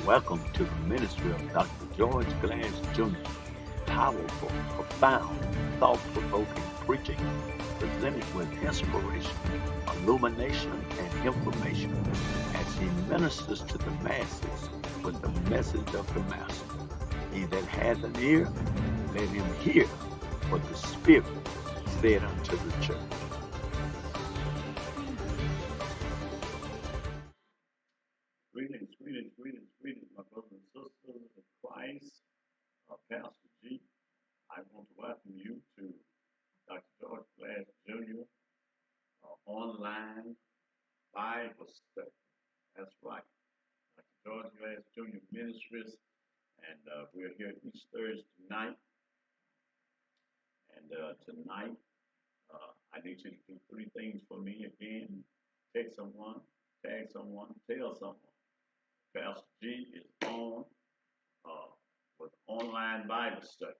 Welcome to the ministry of Dr. George Glass Jr. Powerful, profound, thought-provoking preaching presented with inspiration, illumination, and information as he ministers to the masses with the message of the Master. He that hath an ear, let him hear what the Spirit said unto the church. Greetings, my brothers and sisters in Christ. Pastor G, I want to welcome you to Dr. George Glass Jr. Online Bible study. That's right, Dr. George Glass Jr. Ministries, and we're here each Thursday night. And tonight, I need you to do three things for me again. Text someone, tag someone, tell someone. Pastor G is on with online Bible study.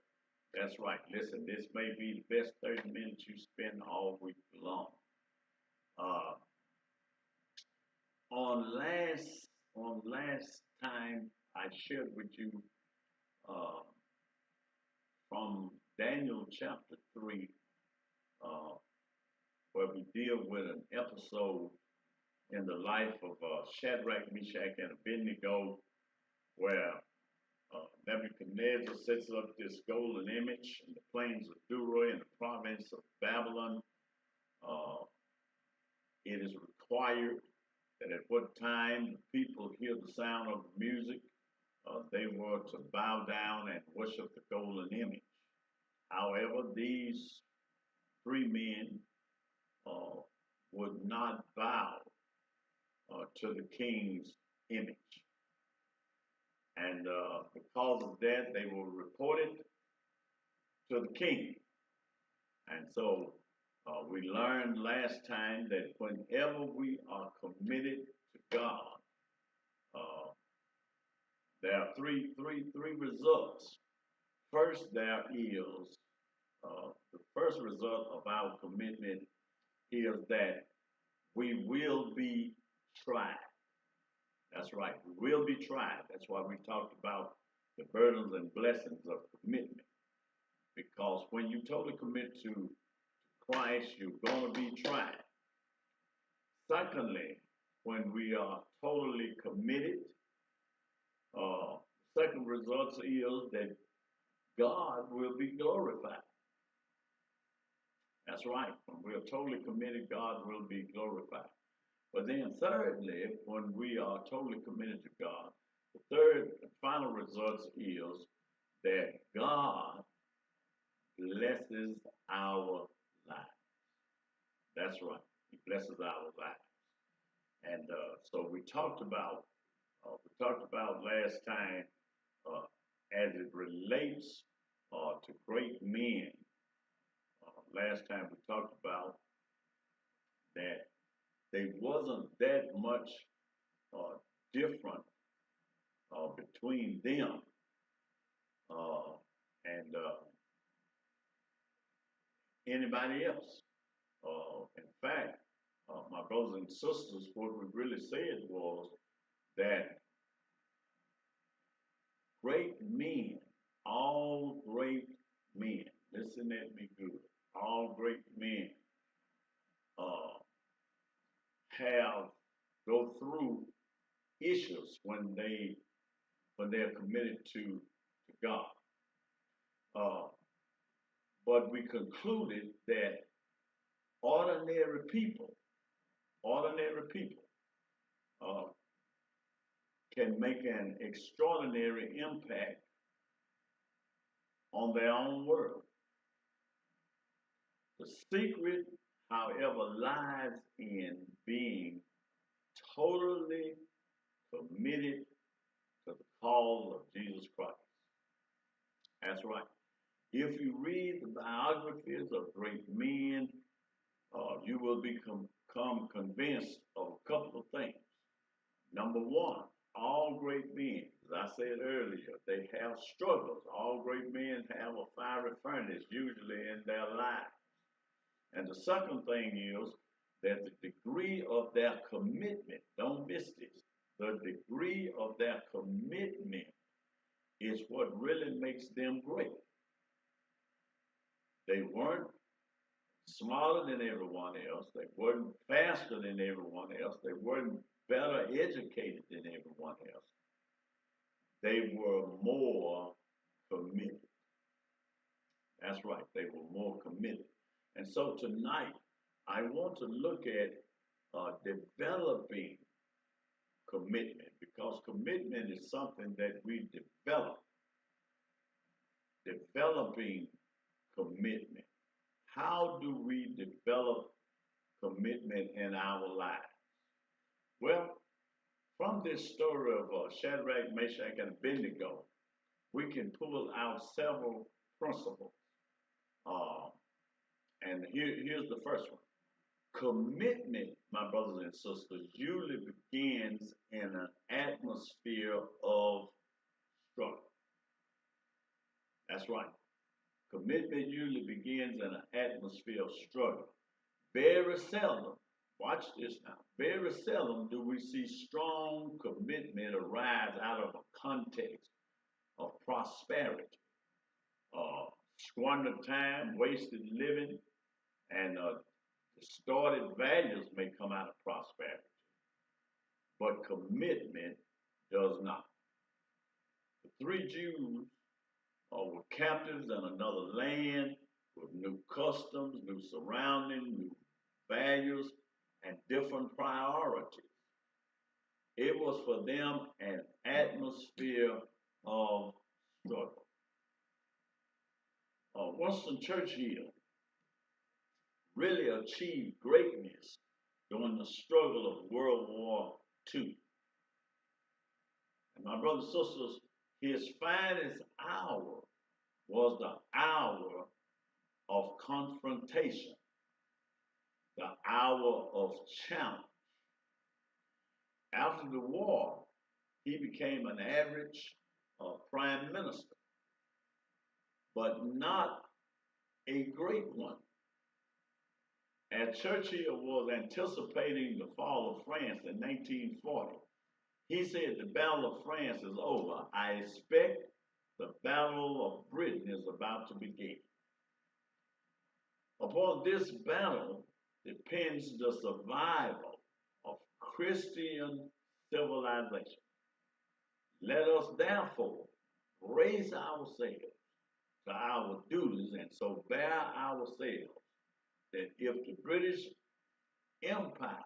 That's right. Listen, this may be the best 30 minutes you spend all week long. On last time, I shared with you from Daniel chapter 3, where we deal with an episode in the life of Shadrach, Meshach, and Abednego, where Nebuchadnezzar sets up this golden image in the plains of Dura in the province of Babylon. It is required that at what time the people hear the sound of the music, they were to bow down and worship the golden image. However, these three men would not bow to the king's image. And because of that, they were reported to the king. And so we learned last time that whenever we are committed to God, there are three results. First, there is the first result of our commitment is that we will be tried. That's right, we will be tried. That's why we talked about the burdens and blessings of commitment. Because when you totally commit to Christ, you're going to be tried. Secondly, when we are totally committed, second result is that God will be glorified. That's right. When we are totally committed, God will be glorified. But then thirdly, when we are totally committed to God, the third and final result is that God blesses our lives. That's right. He blesses our lives. And so we talked about last time as it relates to great men. Last time we talked about that there wasn't that much different between them and anybody else. In fact, my brothers and sisters, what we really said was that great men, all great men, listen at me good, all great men have go through issues when they're committed to God. But we concluded that ordinary people can make an extraordinary impact on their own world. The secret, however, lies in being totally committed to the cause of Jesus Christ. That's right. If you read the biographies of great men, you will become convinced of a couple of things. Number one, all great men, as I said earlier, they have struggles. All great men have a fiery furnace usually in their lives. And the second thing is that the degree of their commitment, don't miss this, the degree of their commitment is what really makes them great. They weren't smarter than everyone else. They weren't faster than everyone else. They weren't better educated than everyone else. They were more committed. That's right. They were more committed. And so tonight, I want to look at developing commitment, because commitment is something that we develop. Developing commitment. How do we develop commitment in our lives? Well, from this story of Shadrach, Meshach, and Abednego, we can pull out several principles. Uh, and here's the first one. Commitment, my brothers and sisters, usually begins in an atmosphere of struggle. That's right. Commitment usually begins in an atmosphere of struggle. Very seldom, watch this now, very seldom do we see strong commitment arise out of a context of prosperity. Squandered time, wasted living, and distorted values may come out of prosperity. But commitment does not. The three Jews were captives in another land with new customs, new surroundings, new values, and different priorities. It was for them an atmosphere of struggle. Winston Churchill really achieved greatness during the struggle of World War II. And my brothers and sisters, his finest hour was the hour of confrontation, the hour of challenge. After the war, he became an average prime minister, but not a great one. As Churchill was anticipating the fall of France in 1940, he said, "The Battle of France is over. I expect the Battle of Britain is about to begin." Upon this battle depends the survival of Christian civilization. Let us therefore raise ourselves to our duties and so bear ourselves that if the British Empire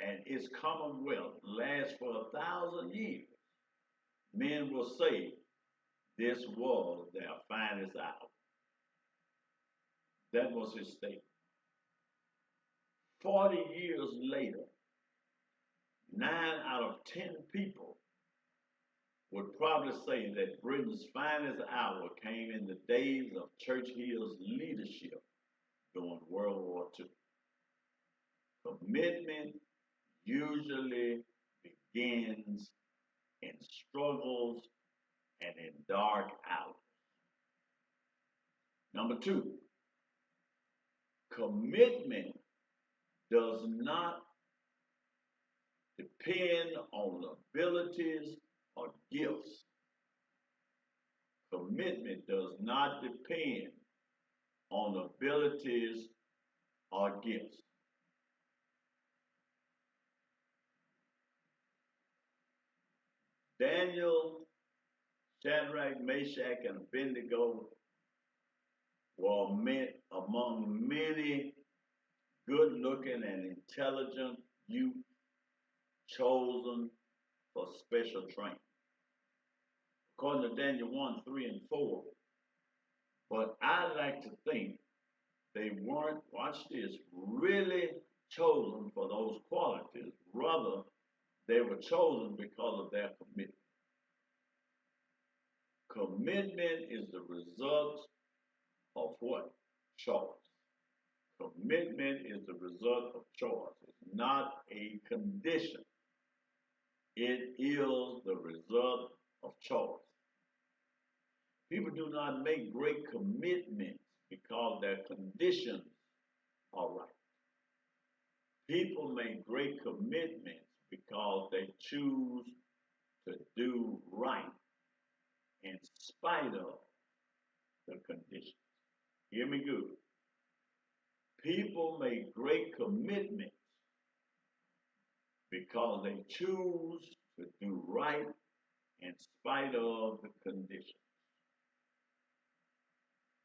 and its Commonwealth last for 1,000 years, men will say this was their finest hour. That was his statement. 40 years later, 9 out of 10 people would probably say that Britain's finest hour came in the days of Churchill's leadership during World War II. Commitment usually begins in struggles and in dark hours. Number 2, commitment does not depend on abilities or gifts. Commitment does not depend on abilities or gifts. Daniel, Shadrach, Meshach, and Abednego were met among many good-looking and intelligent youth chosen for special training. According to Daniel 1, 3, and 4, but I like to think they weren't, watch this, really chosen for those qualities. Rather, they were chosen because of their commitment. Commitment is the result of what? Choice. Commitment is the result of choice. It's not a condition. It is the result of choice. People do not make great commitments because their conditions are right. People make great commitments because they choose to do right in spite of the conditions. Hear me good. People make great commitments because they choose to do right in spite of the conditions.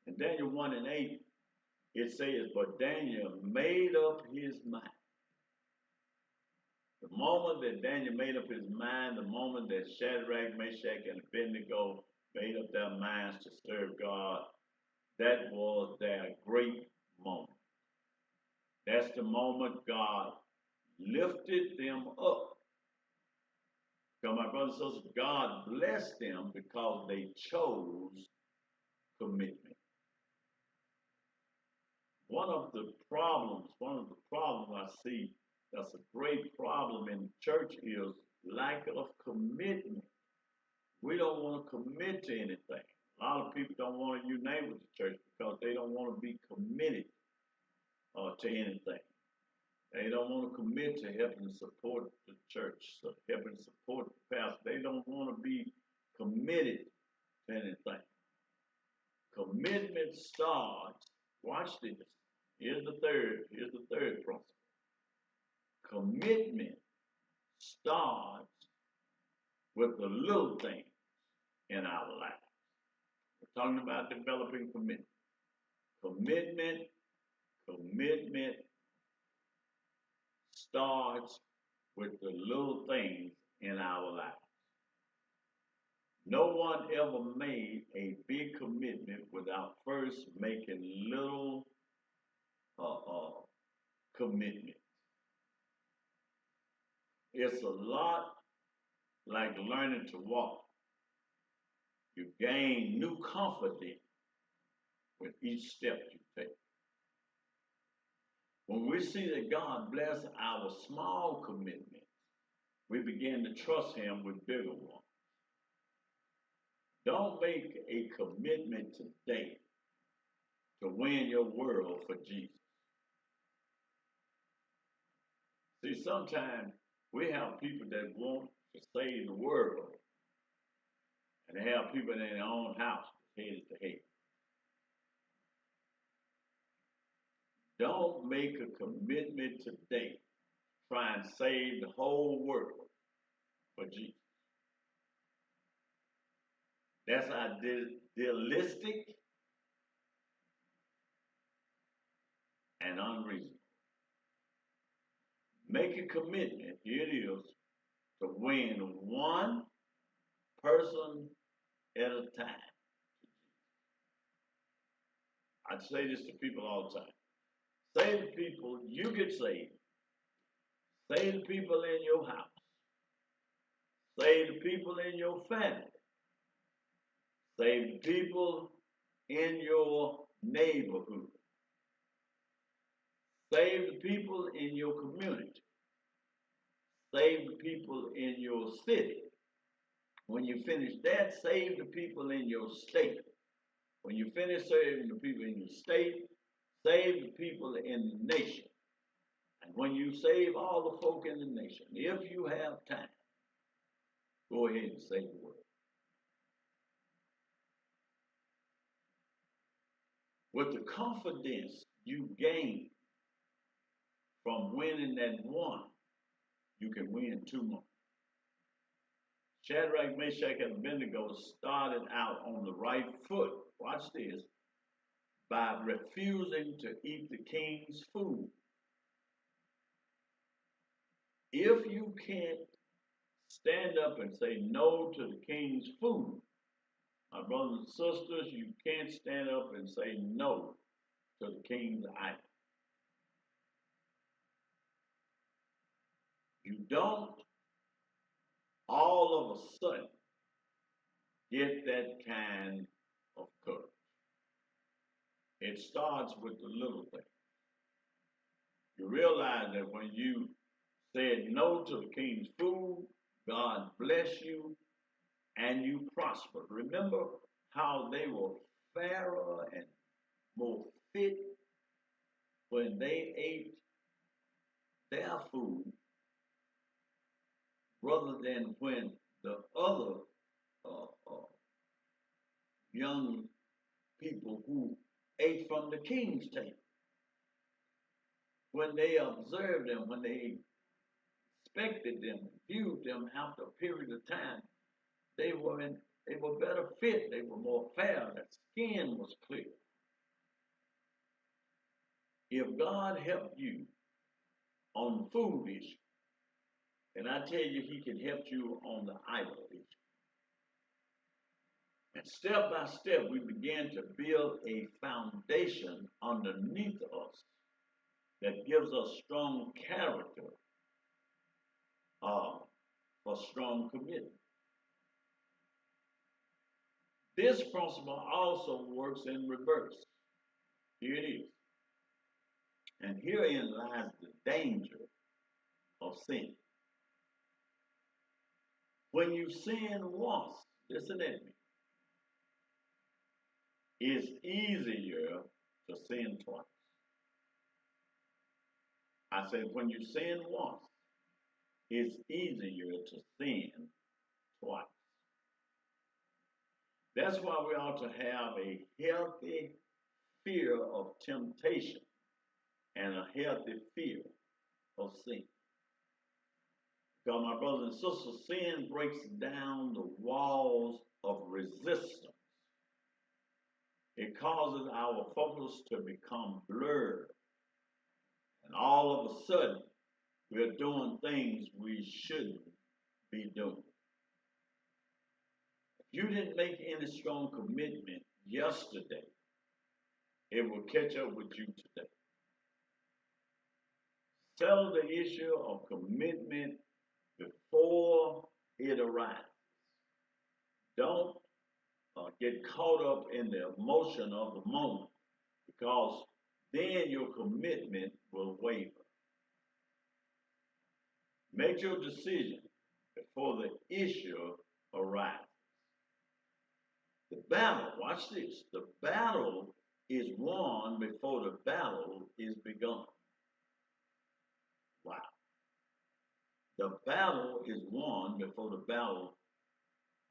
In Daniel 1 and 8, it says, but Daniel made up his mind. The moment that Daniel made up his mind, the moment that Shadrach, Meshach, and Abednego made up their minds to serve God, that was their great moment. That's the moment God lifted them up. So my brothers and sisters, God blessed them because they chose commitment. One of the problems I see that's a great problem in the church is lack of commitment. We don't want to commit to anything. A lot of people don't want to unite with the church because they don't want to be committed to anything. They don't want to commit to helping support the church, so helping support the pastor. They don't want to be committed to anything. Commitment starts, watch this. Here's the third principle. Commitment starts with the little things in our life. We're talking about developing commitment. Commitment starts with the little things in our lives. No one ever made a big commitment without first making little commitments. It's a lot like learning to walk. You gain new confidence with each step you take. When we see that God bless our small commitments, we begin to trust Him with bigger ones. Don't make a commitment today to win your world for Jesus. See, sometimes we have people that want to save the world, and they have people in their own house headed to hell. Don't make a commitment today. Try and save the whole world for Jesus. That's idealistic and unreasonable. Make a commitment, here it is, to win one person at a time. I say this to people all the time. Save the people, you get saved. Save the people in your house. Save the people in your family. Save the people in your neighborhood. Save the people in your community. Save the people in your city. When you finish that, save the people in your state. When you finish saving the people in your state, save the people in the nation. And when you save all the folk in the nation, if you have time, go ahead and save the world. With the confidence you gain from winning that one, you can win two more. Shadrach, Meshach, and Abednego started out on the right foot, watch this, by refusing to eat the king's food. If you can't stand up and say no to the king's food, my brothers and sisters, you can't stand up and say no to the king's idol. You don't all of a sudden get that kind of courage. It starts with the little things. You realize that when you said no to the king's food, God bless you and you prosper. Remember how they were fairer and more fit when they ate their food rather than when the other young people who ate from the king's table. When they observed them, when they inspected them, viewed them after a period of time, they were better fit, they were more fair, their skin was clear. If God helped you on the food issue, and I tell you, he can help you on the idol issue. And step by step, we began to build a foundation underneath us that gives us strong character for strong commitment. This principle also works in reverse. Here it is. And herein lies the danger of sin. When you sin once, listen at me, it's easier to sin twice. I said, when you sin once, it's easier to sin twice. That's why we ought to have a healthy fear of temptation and a healthy fear of sin. Because my brothers and sisters, sin breaks down the walls of resistance. It causes our focus to become blurred. And all of a sudden, we're doing things we shouldn't be doing. If you didn't make any strong commitment yesterday, it will catch up with you today. Settle the issue of commitment before it arrives. Don't get caught up in the emotion of the moment, because then your commitment will waver. Make your decision before the issue arrives. The battle, watch this, the battle is won before the battle is begun. Wow. The battle is won before the battle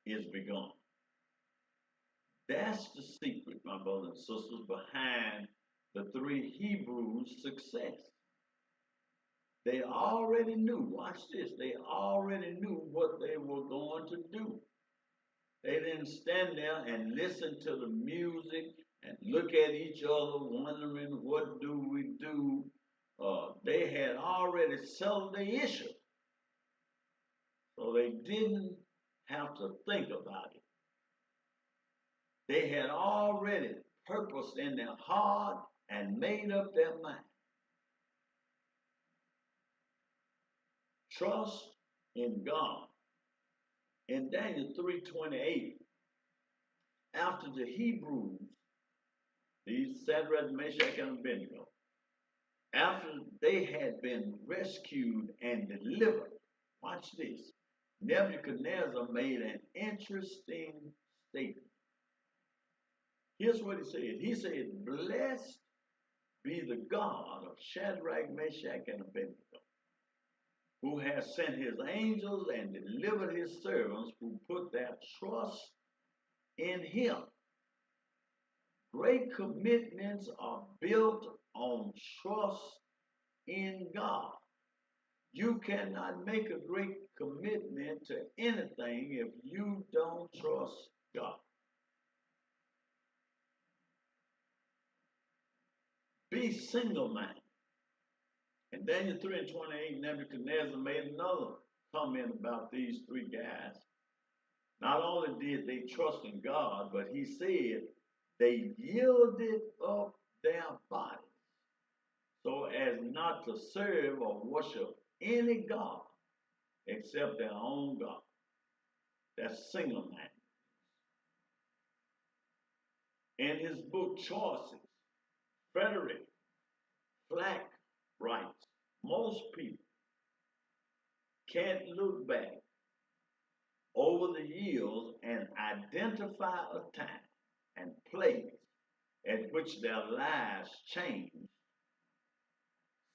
is begun. That's the secret, my brothers and sisters, behind the three Hebrews' success. They already knew, watch this, they already knew what they were going to do. They didn't stand there and listen to the music and look at each other wondering, what do we do? They had already settled the issue. So they didn't have to think about it. They had already purposed in their heart and made up their mind. Trust in God. In Daniel 3:28, after the Hebrews, these Shadrach, Meshach, and Abednego, after they had been rescued and delivered, watch this, Nebuchadnezzar made an interesting statement. Here's what he said. He said, blessed be the God of Shadrach, Meshach, and Abednego, who has sent his angels and delivered his servants who put their trust in him. Great commitments are built on trust in God. You cannot make a great commitment to anything if you don't trust God. Be single-minded. In Daniel 3:28, Nebuchadnezzar made another comment about these three guys. Not only did they trust in God, but he said they yielded up their bodies so as not to serve or worship any God except their own God. That's single-minded. In his book Choices, Frederick Flack writes, most people can't look back over the years and identify a time and place at which their lives changed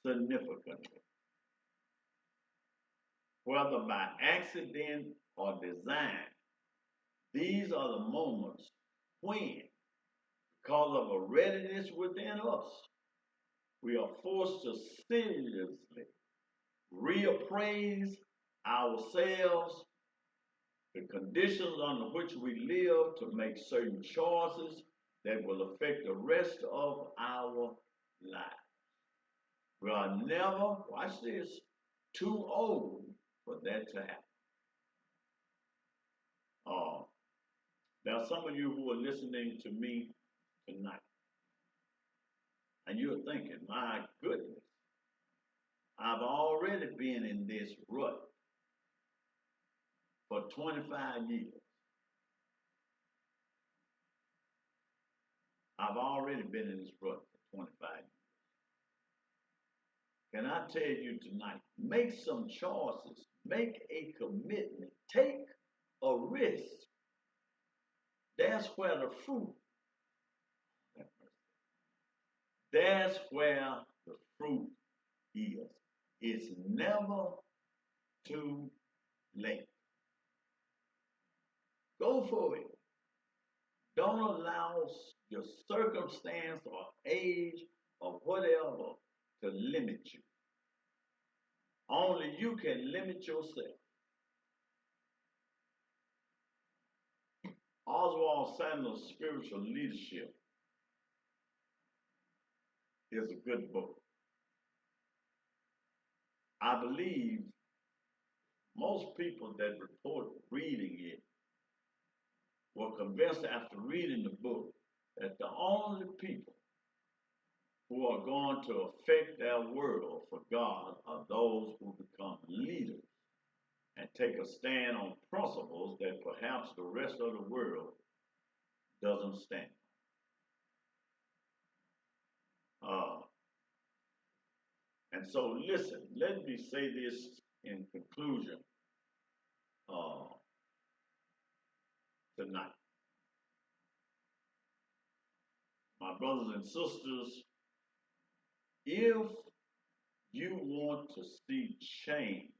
significantly. Whether by accident or design, these are the moments When? Because of a readiness within us, we are forced to seriously reappraise ourselves, the conditions under which we live, to make certain choices that will affect the rest of our lives. We are never, watch this, too old for that to happen. Uh, there are some of you who are listening to me tonight, and you're thinking, my goodness, I've already been in this rut for 25 years. I've already been in this rut for 25 years. Can I tell you tonight, make some choices, make a commitment, take a risk. That's where the fruit, that's where the fruit is. It's never too late. Go for it. Don't allow your circumstance or age or whatever to limit you. Only you can limit yourself. Oswald Sanders' Spiritual Leadership is a good book. I believe most people that report reading it were convinced after reading the book that the only people who are going to affect their world for God are those who become leaders and take a stand on principles that perhaps the rest of the world doesn't stand. And so, listen, let me say this in conclusion tonight. My brothers and sisters, if you want to see change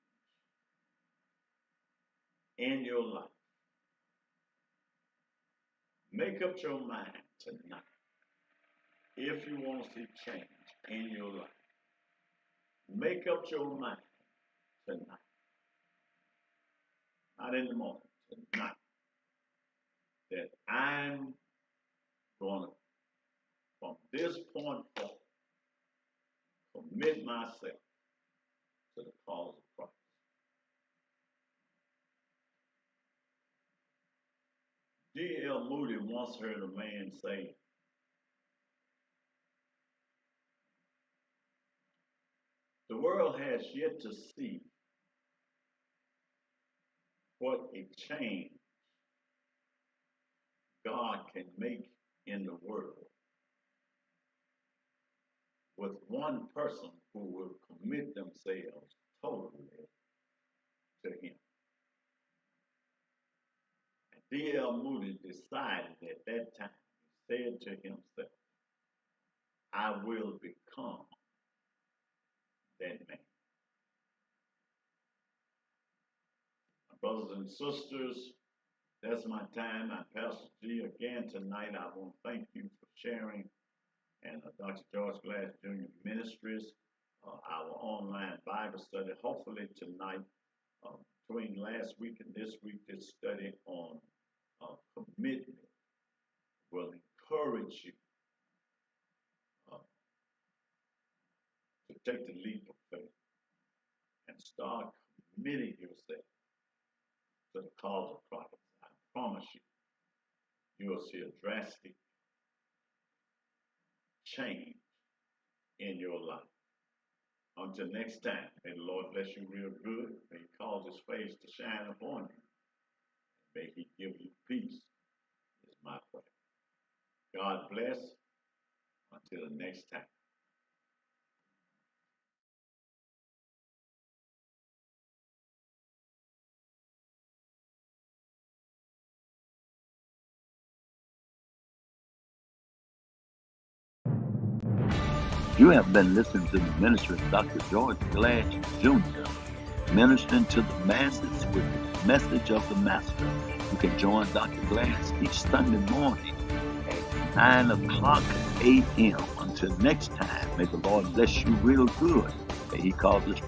in your life, make up your mind tonight. If you want to see change in your life, make up your mind tonight. Not in the morning, tonight. That I'm going to, from this point forward, commit myself to the cause of Christ. D.L. Moody once heard a man say, the world has yet to see what a change God can make in the world with one person who will commit themselves totally to Him. And D.L. Moody decided at that time, he said to himself, I will become that man. My brothers and sisters, that's my time. I'm Pastor G. Again tonight, I want to thank you for sharing. And Dr. George Glass Jr. Ministries, our online Bible study. Hopefully tonight, between last week and this week, this study on commitment will encourage you to take the leap of faith and start committing yourself to the cause of Christ. I promise you, you will see a drastic change in your life. Until next time, may the Lord bless you real good. May He cause His face to shine upon you. May He give you peace, is my prayer. God bless. Until the next time. You have been listening to the ministry of Dr. George Glass Jr. ministering to the masses with the message of the Master. You can join Dr. Glass each Sunday morning at 9 o'clock a.m. Until next time, may the Lord bless you real good. May He cause His